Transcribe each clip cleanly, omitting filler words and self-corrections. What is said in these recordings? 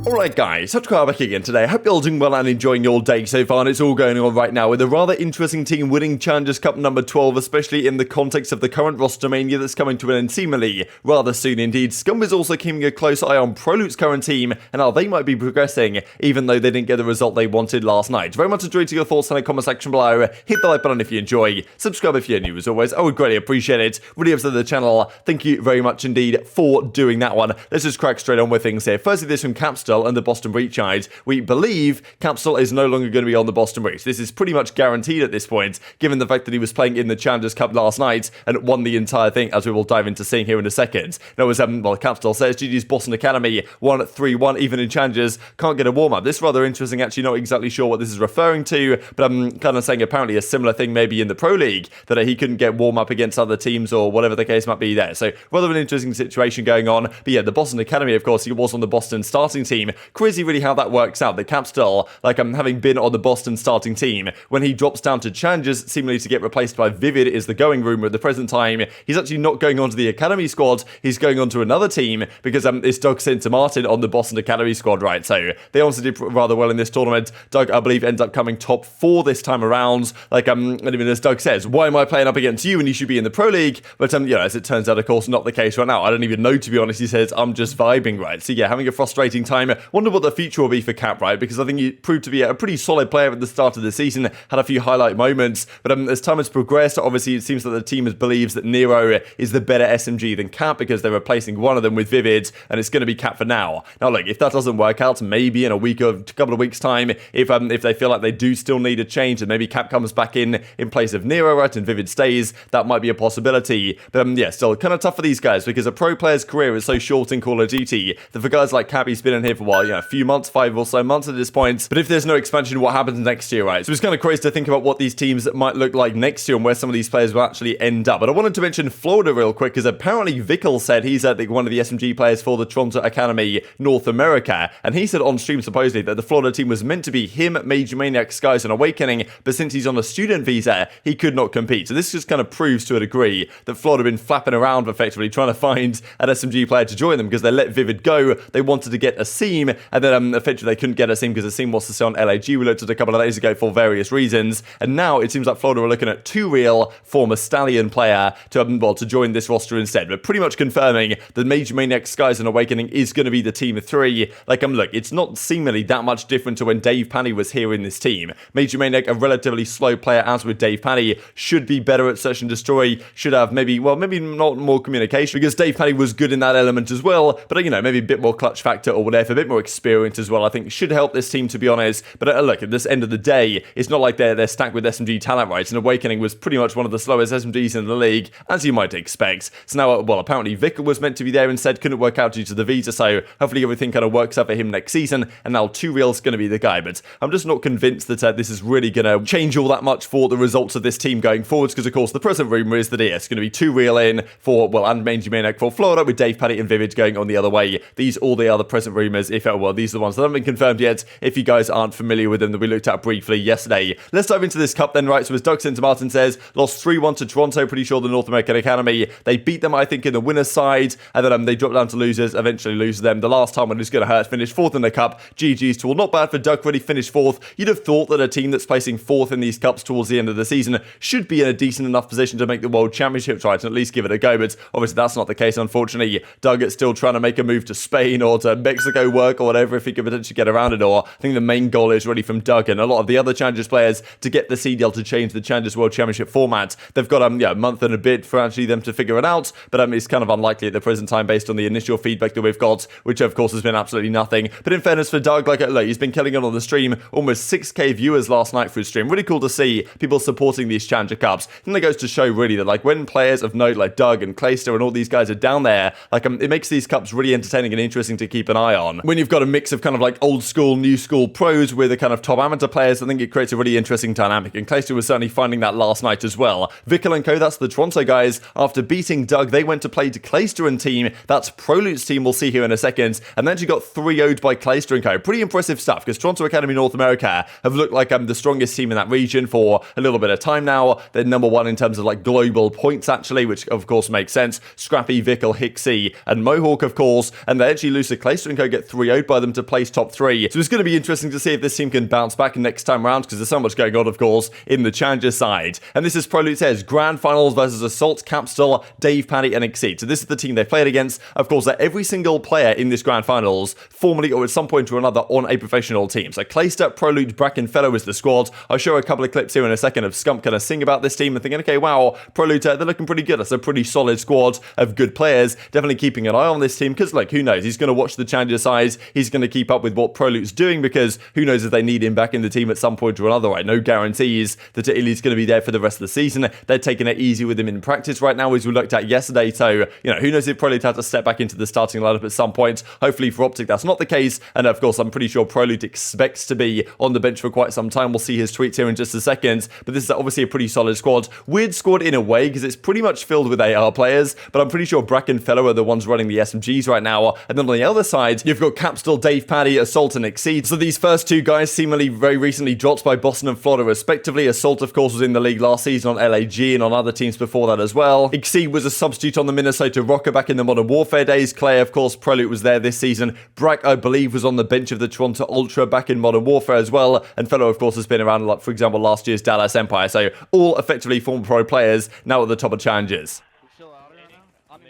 Alright guys, TacticalRab back again today. I hope you're all doing well and enjoying your day so far, and it's all going on right now with a rather interesting team winning Challengers Cup number 12, especially in the context of the current Rostermania that's coming to an end seemingly rather soon indeed. Scump is also keeping a close eye on Prolute's current team and how they might be progressing, even though they didn't get the result they wanted last night. Very much enjoyed your thoughts in the comment section below. Hit the like button if you enjoy, subscribe if you're new as always, I would greatly appreciate it. Really upset the channel, thank you very much indeed for doing that one. Let's just crack straight on with things here. Firstly, this from Capstone and the Boston Breach side. We believe Capstone is no longer going to be on the Boston Breach. This is pretty much guaranteed at this point, given the fact that he was playing in the Challengers Cup last night and won the entire thing, as we will dive into seeing here in a second. Now, as Capstone says, GG's Boston Academy 1-3-1, even in Challengers, can't get a warm-up. This is rather interesting, actually, not exactly sure what this is referring to, but I'm kind of saying apparently a similar thing maybe in the Pro League, that he couldn't get warm-up against other teams or whatever the case might be there. So, rather an interesting situation going on. But yeah, the Boston Academy, of course, he was on the Boston starting team. Crazy really how that works out. The Capstone, having been on the Boston starting team, when he drops down to Challengers, seemingly to get replaced by Vivid is the going rumour at the present time. He's actually not going on to the Academy squad, he's going on to another team, because it's Doug St. Martin on the Boston Academy squad, right? So, they also did rather well in this tournament. Doug, I believe, ends up coming top 4 this time around. And even as Doug says, why am I playing up against you when you should be in the Pro League? But, as it turns out, of course, not the case right now. I don't even know, to be honest. He says, I'm just vibing, right? So, yeah, having a frustrating time. Wonder what the future will be for Cap, right? Because I think he proved to be a pretty solid player at the start of the season, had a few highlight moments, but as time has progressed, obviously it seems that the team believes that Nero is the better SMG than Cap, because they're replacing one of them with Vivid, and it's going to be Cap for now. Now look, if that doesn't work out, maybe in a couple of weeks time, if they feel like they do still need a change, and maybe Cap comes back in place of Nero, right, and Vivid stays, that might be a possibility. But yeah, still kind of tough for these guys, because a pro player's career is so short in Call of Duty that for guys like Cap, he's been in here for a few months, 5 or so months at this point. But if there's no expansion, what happens next year, right? So it's kind of crazy to think about what these teams might look like next year and where some of these players will actually end up. But I wanted to mention Florida real quick, because apparently Vickle said he's one of the SMG players for the Toronto Academy North America, and he said on stream supposedly that the Florida team was meant to be him, MajorManiak, Skies, and Awakening, but since he's on a student visa, he could not compete. So this just kind of proves to a degree that Florida have been flapping around effectively trying to find an SMG player to join them, because they let Vivid go. They wanted to get Asim, and then effectively they couldn't get Asim because Asim was to stay on LAG. We looked at a couple of days ago for various reasons, and now it seems like Florida are looking at 2 real former Stallion player to join this roster instead, but pretty much confirming that MajorManiak, Skies, and Awakening is going to be the team of 3. Look, it's not seemingly that much different to when Davpadie was here in this team. MajorManiak, a relatively slow player, as with Davpadie, should be better at search and destroy, should have maybe not more communication, because Davpadie was good in that element as well, but maybe a bit more clutch factor or whatever, a bit more experience as well, I think should help this team, to be honest. But look, at this end of the day, it's not like they're stacked with SMG talent, right? And Awakening was pretty much one of the slowest SMGs in the league, as you might expect. So now, apparently Vickle was meant to be there instead, couldn't work out due to the visa, so hopefully everything kind of works out for him next season, and now 2 real's going to be the guy. But I'm just not convinced that this is really going to change all that much for the results of this team going forwards, because of course the present rumour is that it's going to be 2 real in for, and MajorManiak for Florida, with Davpadie and Vivid going on the other way. These all the other present rumours, these are the ones that haven't been confirmed yet, if you guys aren't familiar with them, that we looked at briefly yesterday. Let's dive into this cup then, right? So as Doug St. Martin says, lost 3-1 to Toronto, pretty sure the North American Academy. They beat them, I think, in the winner's side, and then they dropped down to losers, eventually lose them. The last time when it's going to hurt, finished 4th in the cup. GG's to all. Not bad for Doug, really finished 4th. You'd have thought that a team that's placing 4th in these cups towards the end of the season should be in a decent enough position to make the World Championships, right, and at least give it a go, but obviously that's not the case, unfortunately. Doug is still trying to make a move to Spain or to Mexico work or whatever, if he could potentially get around it, or I think the main goal is really from Doug and a lot of the other Challengers players to get the CDL to change the Challengers World Championship format. They've got a month and a bit for actually them to figure it out, but it's kind of unlikely at the present time based on the initial feedback that we've got, which of course has been absolutely nothing. But in fairness for Doug, look, he's been killing it on the stream, almost 6k viewers last night for his stream. Really cool to see people supporting these Challenger Cups. And that goes to show really that when players of note like Doug and Clayster and all these guys are down there, it makes these cups really entertaining and interesting to keep an eye on. When you've got a mix of kind of old school, new school pros with the kind of top amateur players, I think it creates a really interesting dynamic, and Clayster was certainly finding that last night as well. Vickle and co, that's the Toronto guys. After beating Doug, they went to play to Clayster and team. That's Prolute's team, we'll see here in a second. And then she got 3-0'd by Clayster and co. Pretty impressive stuff, because Toronto Academy North America have looked like the strongest team in that region for a little bit of time now. They're number 1 in terms of global points actually, which of course makes sense. Scrappy, Vickle, Hicksy, and Mohawk of course, and they actually lose to Clayster and co, get 3-0'd by them to place top 3. So it's going to be interesting to see if this team can bounce back next time around, because there's so much going on, of course, in the Challenger side. And this is Prolute says, Grand Finals versus Assault, Capstone, Davpadie, and Exceed. So this is the team they played against. Of course, they're every single player in this Grand Finals, formally or at some point or another, on a professional team. So Clayster, Prolute, Bracken, Fellow is the squad. I'll show a couple of clips here in a second of Scump kind of sing about this team and thinking, okay, wow, Prolute, they're looking pretty good. That's a pretty solid squad of good players. Definitely keeping an eye on this team, because, like, who knows? He's going to watch the Challenger size. He's going to keep up with what Prolute's doing, because who knows if they need him back in the team at some point or another, right? No guarantees that he's going to be there for the rest of the season. They're taking it easy with him in practice right now, as we looked at yesterday. So, you know, who knows if Prolute has to step back into the starting lineup at some point. Hopefully for Optic, that's not the case. And of course, I'm pretty sure Prolute expects to be on the bench for quite some time. We'll see his tweets here in just a second. But this is obviously a pretty solid squad. Weird squad in a way, because it's pretty much filled with AR players. But I'm pretty sure Bracken Fellow are the ones running the SMGs right now. And then on the other side, you've got Capstone, Davpadie, Assault, and Exceed. So these first two guys seemingly very recently dropped by Boston and Florida respectively. Assault, of course, was in the league last season on LAG and on other teams before that as well. Exceed was a substitute on the Minnesota Rokkr back in the Modern Warfare days. Clay, of course, Prolute was there this season. Brack, I believe, was on the bench of the Toronto Ultra back in Modern Warfare as well. And Fellow, of course, has been around, like, for example, last year's Dallas Empire. So all effectively former pro players now at the top of challenges.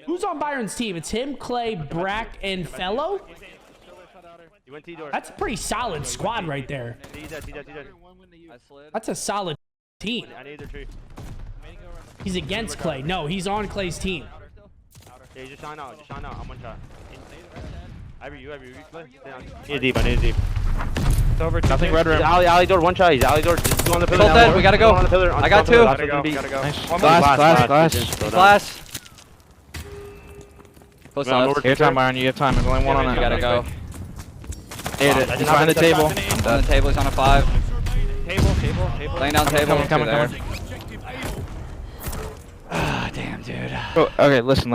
Who's on Byron's team? It's him, Clay, Brack, and Fellow? That's a pretty solid squad right there. That's a solid team. He's against Clay. No, he's on Clay's team. Yeah, you just shine out. I'm one shot. You Clay. He's deep, I need deep. It's over. Nothing red room. Alley door, one shot. He's alley door. Just go on the pillar. Dead. We gotta go. I got two. Gotta go. Nice. Glass. Close You have time, Byron. You have time. There's only one on it. You gotta go. Hit it. He's behind the table. On the table, he's on a 5. Table. Laying down table. Coming. Ah, damn, dude. Oh, okay, listen.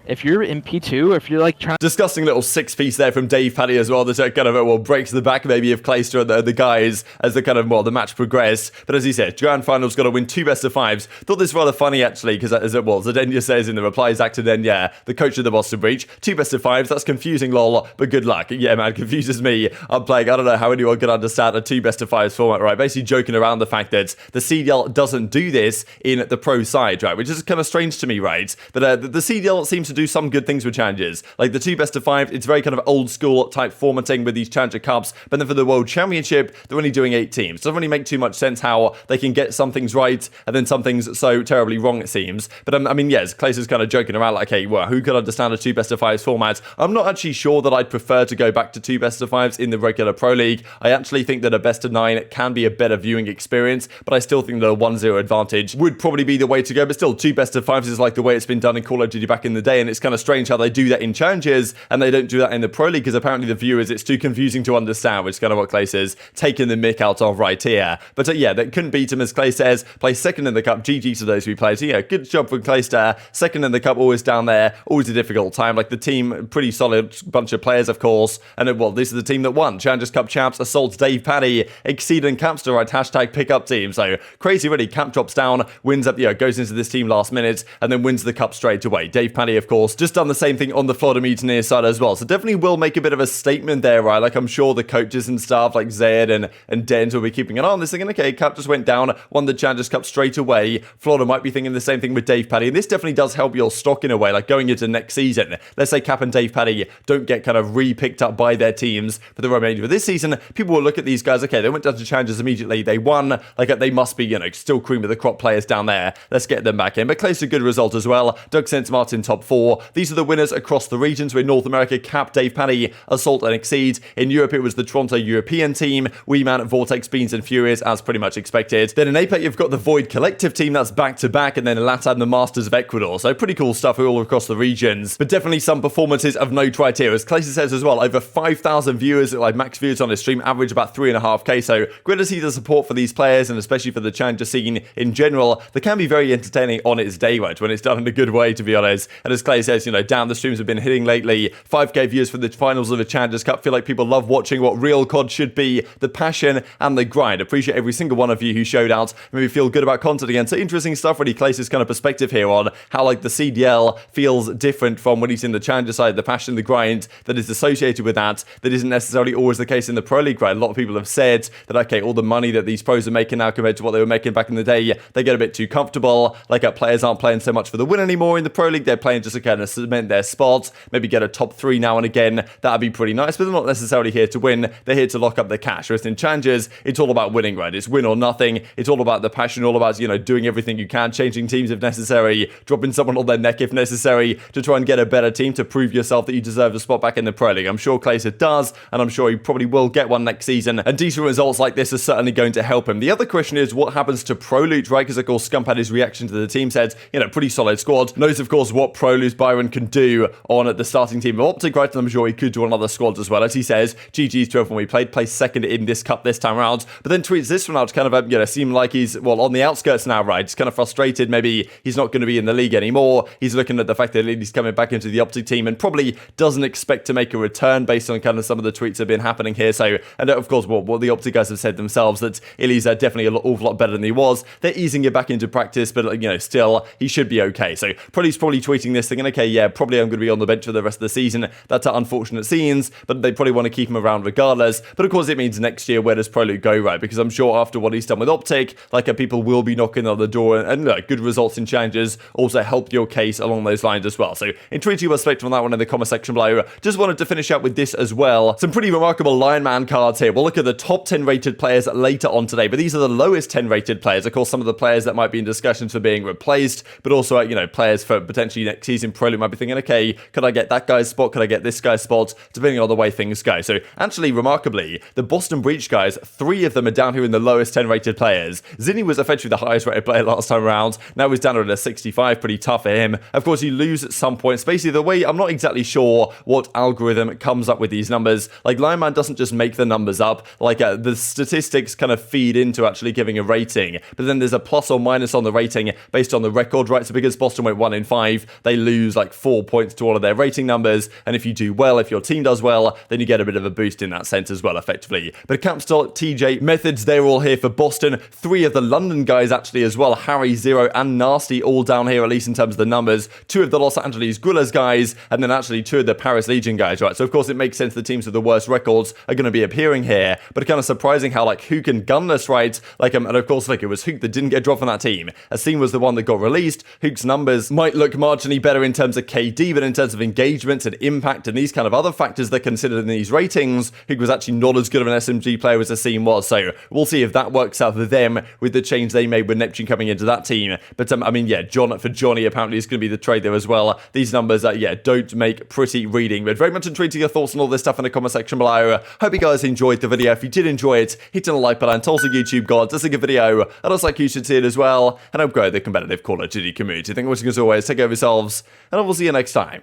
If you're in P2, if you're like trying to... Disgusting little 6-piece there from Davpadie as well. That kind of, breaks the back maybe of Clayster and the guys as the kind of, the match progressed. But as he said, Grand Finals got to win 2 best-of-5s. Thought this was rather funny, actually, because as it was, Zadenya says in the replies, Actor Denya, the coach of the Boston Breach, 2 best-of-5s. That's confusing, lol, but good luck. Yeah, man, confuses me. I'm playing, I don't know how anyone can understand a 2 best-of-5s format, right? Basically joking around the fact that the CDL doesn't do this in the pro side, right? Which is kind of strange to me, right? That the CDL seems to do some good things with challenges. Like the 2 best-of-5, it's very kind of old school type formatting with these Challenger Cups, but then for the World Championship, they're only doing 8 teams. It doesn't really make too much sense how they can get some things right and then some things so terribly wrong, it seems. But I mean, yes, Clayster's kind of joking around like, hey, well, who could understand a 2 best-of-5s format? I'm not actually sure that I'd prefer to go back to 2 best-of-5s in the regular Pro League. I actually think that a best-of-9 can be a better viewing experience, but I still think that a 1-0 advantage would probably be the way to go. But still, 2 best-of-5s is like the way it's been done in Call of Duty back in the day, and it's kind of strange how they do that in challenges and they don't do that in the Pro League, because apparently the viewers, it's too confusing to understand, which is kind of what Clay says, taking the mick out of right here. But yeah, they couldn't beat him, as Clay says, placed 2nd in the cup. GG to those who played. So yeah, good job for Clayster. 2nd in the cup, always down there, always a difficult time. Like the team, pretty solid bunch of players, of course. And this is the team that won. Challengers Cup champs, Assault, Davpadie, Exceed, and Capster, right? Hashtag pickup team. So crazy, really. Camp drops down, wins up, goes into this team last minute, and then wins the cup straight away. Davpadie, of course, just done the same thing on the Florida Mutineer side as well. So definitely will make a bit of a statement there, right? Like I'm sure the coaches and staff like Zed and Dens will be keeping an eye on this, thinking, okay, Cap just went down, won the Challengers Cup straight away. Florida might be thinking the same thing with Davpadie, and this definitely does help your stock in a way, like going into next season. Let's say Cap and Davpadie don't get kind of re-picked up by their teams for the remainder of this season. People will look at these guys, okay, they went down to Challengers immediately, they won, like they must be, still cream of the crop players down there. Let's get them back in. But Clay's a good result as well. Doug Sense Martin top 4. These are the winners across the regions. We're North America, Cap, Davpadie, Assault, and Exceed. In Europe, it was the Toronto European team, Weeman, Vortex, Beans, and Furies, as pretty much expected. Then in APAC, you've got the Void Collective team, that's back-to-back, and then in LATAM, the Masters of Ecuador. So pretty cool stuff all across the regions. But definitely some performances of note right here. As Clayster says as well, over 5,000 viewers, like max viewers on his stream, average about 3.5k. So great to see the support for these players, and especially for the Challenger scene in general. They can be very entertaining on its day, right, when it's done in a good way, to be honest. And as Clay says, you know, damn, the streams have been hitting lately. 5k views for the finals of the Challengers Cup. Feel like people love watching what real COD should be, the passion and the grind. Appreciate every single one of you who showed out. Made me feel good about content again. So interesting stuff really. Clayster's kind of perspective here on how like the CDL feels different from when he's in the Challenger side, the passion, the grind that is associated with that isn't necessarily always the case in the Pro League grind. A lot of people have said that, okay, all the money that these pros are making now compared to what they were making back in the day, they get a bit too comfortable. Like players aren't playing so much for the win anymore in the Pro League. They're playing just to kind of cement their spots, maybe get a top 3 now and again. That'd be pretty nice, but they're not necessarily here to win. They're here to lock up the cash. Whereas in Challengers, it's all about winning, right? It's win or nothing. It's all about the passion, all about, you know, doing everything you can, changing teams if necessary, dropping someone on their neck if necessary to try and get a better team, to prove yourself that you deserve a spot back in the Pro League. I'm sure Clayster does, and I'm sure he probably will get one next season, and decent results like this are certainly going to help him. The other question is what happens to Prolute, right? Because of course Scump had his reaction to the team, said, you know, pretty solid squad. Knows of course what Prolute Byron can do on the starting team of Optic, right? And I'm sure he could do on other squads as well. As he says, GG's to everyone we played, placed second in this cup this time around, but then tweets this one out to kind of, you know, seem like he's, well, on the outskirts now, right? He's kind of frustrated. Maybe he's not going to be in the league anymore. He's looking at the fact that he's coming back into the Optic team and probably doesn't expect to make a return based on kind of some of the tweets that have been happening here. So, and of course, what the Optic guys have said themselves, that Illy's definitely an awful lot better than he was. They're easing it back into practice, but, you know, still, he should be okay. So, probably tweeting this, thinking, okay, yeah, probably I'm going to be on the bench for the rest of the season. That's unfortunate scenes, but they probably want to keep him around regardless. But of course, it means next year, where does Prolute go, right? Because I'm sure after what he's done with Optic, like people will be knocking on the door, and good results in Challenges also help your case along those lines as well. So, intrigued your perspective on that one in the comment section below. Just wanted to finish out with this as well. Some pretty remarkable Lion Man cards here. We'll look at the top 10 rated players later on today, but these are the lowest 10 rated players. Of course, some of the players that might be in discussions for being replaced, but also, you know, players for potentially next season Prolute might be thinking, okay, could I get that guy's spot? Could I get this guy's spot? Depending on the way things go. So, actually, remarkably, the Boston Breach guys, 3 of them are down here in the lowest 10 rated players. Zinni was effectively the highest rated player last time around. Now he's down at a 65, pretty tough for him. Of course, you lose at some points. Basically, the way, I'm not exactly sure what algorithm comes up with these numbers. Like, Lion Man doesn't just make the numbers up. Like, the statistics kind of feed into actually giving a rating. But then there's a plus or minus on the rating based on the record, right? So because Boston went 1 in 5, they lose like 4 points to all of their rating numbers. And if you do well, if your team does well, then you get a bit of a boost in that sense as well, effectively. But Campstall, TJ, Methods, they're all here for Boston. 3 of the London guys actually as well. Harry, Zero, and Nasty all down here, at least in terms of the numbers. 2 of the Los Angeles Guerrillas guys, and then actually 2 of the Paris Legion guys, right? So of course it makes sense the teams with the worst records are going to be appearing here, but kind of surprising how like Huke and Gunless, right? Like, and of course, like it was Huke that didn't get dropped from that team. Asim was the one that got released. Huke's numbers might look marginally better in terms of KD, but in terms of engagement and impact and these kind of other factors they're considered in these ratings, Huke was actually not as good of an SMG player as Asim was. So we'll see if that works out for them with the change they made with Neptune coming into that team. But I mean, yeah, John for Johnny apparently is going to be the trade there as well. These numbers, yeah, don't make pretty reading. But very much intrigued to your thoughts on all this stuff in the comment section below. Hope you guys enjoyed the video. If you did enjoy it, hit on the like button. Tell us on YouTube, God, this is a good video. And also like you should see it as well. And I hope grow the competitive Call of Duty community. Thank you for watching as always. Take care of yourselves, and I will see you next time.